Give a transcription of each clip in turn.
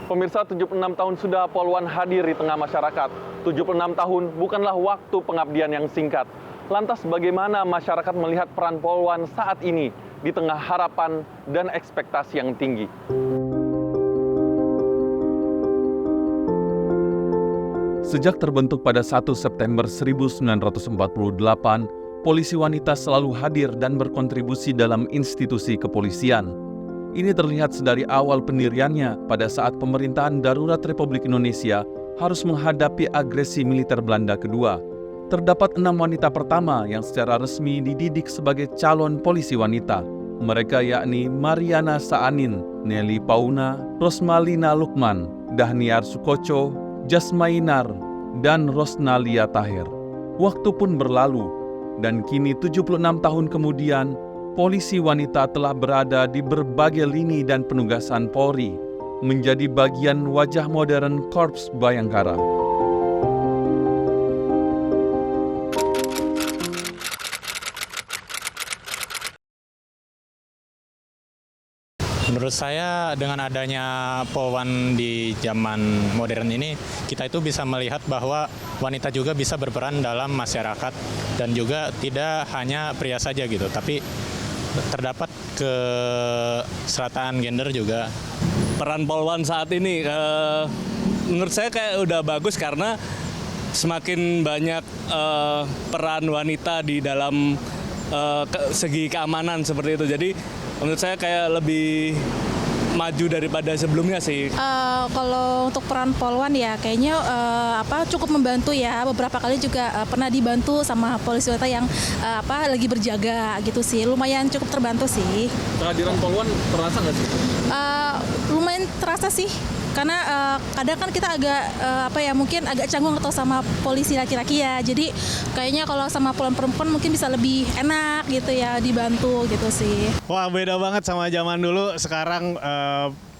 Pemirsa, 76 tahun sudah Polwan hadir di tengah masyarakat. 76 tahun bukanlah waktu pengabdian yang singkat. Lantas bagaimana masyarakat melihat peran Polwan saat ini di tengah harapan dan ekspektasi yang tinggi? Sejak terbentuk pada 1 September 1948, polisi wanita selalu hadir dan berkontribusi dalam institusi kepolisian. Ini terlihat sedari awal pendiriannya pada saat pemerintahan darurat Republik Indonesia harus menghadapi agresi militer Belanda kedua. Terdapat 6 wanita pertama yang secara resmi dididik sebagai calon polisi wanita. Mereka yakni Mariana Saanin, Nelly Pauna, Rosmalina Lukman, Dahniar Sukoco, Jasmainar, dan Rosnalia Tahir. Waktu pun berlalu, dan kini 76 tahun kemudian, polisi wanita telah berada di berbagai lini dan penugasan Polri, menjadi bagian wajah modern Korps Bayangkara. Menurut saya dengan adanya Polwan di zaman modern ini, kita itu bisa melihat bahwa wanita juga bisa berperan dalam masyarakat dan juga tidak hanya pria saja gitu, tapi terdapat kesetaraan gender juga. Peran Polwan saat ini menurut saya kayak udah bagus karena semakin banyak peran wanita di dalam segi keamanan seperti itu. Jadi menurut saya kayak lebih maju daripada sebelumnya sih. Kalau untuk peran Polwan ya kayaknya cukup membantu ya. Beberapa kali juga pernah dibantu sama polisi wanita yang lagi berjaga gitu sih. Lumayan cukup terbantu sih. Kehadiran Polwan terasa nggak sih? Lumayan terasa sih. Karena kadang kan kita agak mungkin agak canggung atau sama polisi laki-laki ya. Jadi kayaknya kalau sama Polwan perempuan mungkin bisa lebih enak gitu ya, dibantu gitu sih. Wah, beda banget sama zaman dulu. Sekarang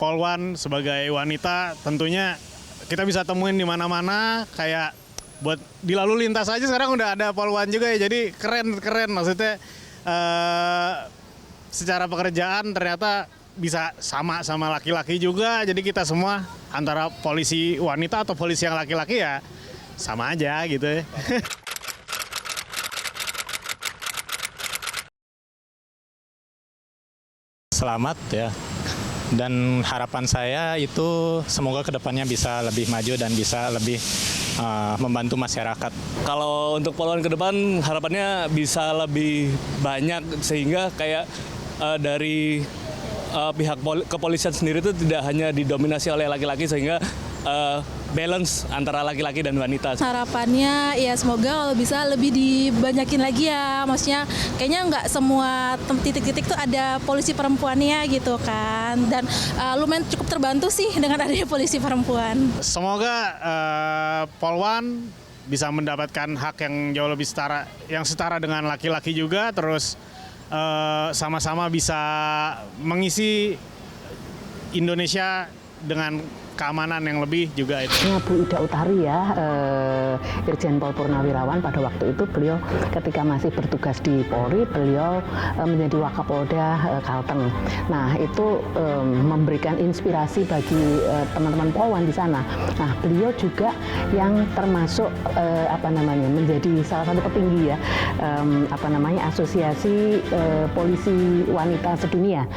Polwan sebagai wanita tentunya kita bisa temuin di mana-mana, kayak buat di lalu lintas aja sekarang udah ada Polwan juga ya. Jadi keren maksudnya secara pekerjaan ternyata bisa sama laki-laki juga. Jadi kita semua antara polisi wanita atau polisi yang laki-laki ya sama aja gitu ya. Selamat ya. Dan harapan saya itu semoga kedepannya bisa lebih maju dan bisa lebih membantu masyarakat. Kalau untuk Polwan ke depan harapannya bisa lebih banyak sehingga kayak dari pihak kepolisian sendiri itu tidak hanya didominasi oleh laki-laki sehingga balance antara laki-laki dan wanita. Harapannya ya semoga kalau bisa lebih dibanyakin lagi ya. Maksudnya kayaknya nggak semua titik-titik tuh ada polisi perempuannya gitu kan. Dan lumayan cukup terbantu sih dengan adanya polisi perempuan. Semoga Polwan bisa mendapatkan hak yang jauh lebih setara dengan laki-laki juga, terus sama-sama bisa mengisi Indonesia dengan keamanan yang lebih juga itu. Bu Ida Utari ya, Irjen Pol Purnawirawan pada waktu itu beliau ketika masih bertugas di Polri, beliau menjadi Wakapolda Kalteng. Nah itu memberikan inspirasi bagi teman-teman Polwan di sana. Nah beliau juga yang termasuk menjadi salah satu petinggi ya asosiasi polisi wanita sedunia.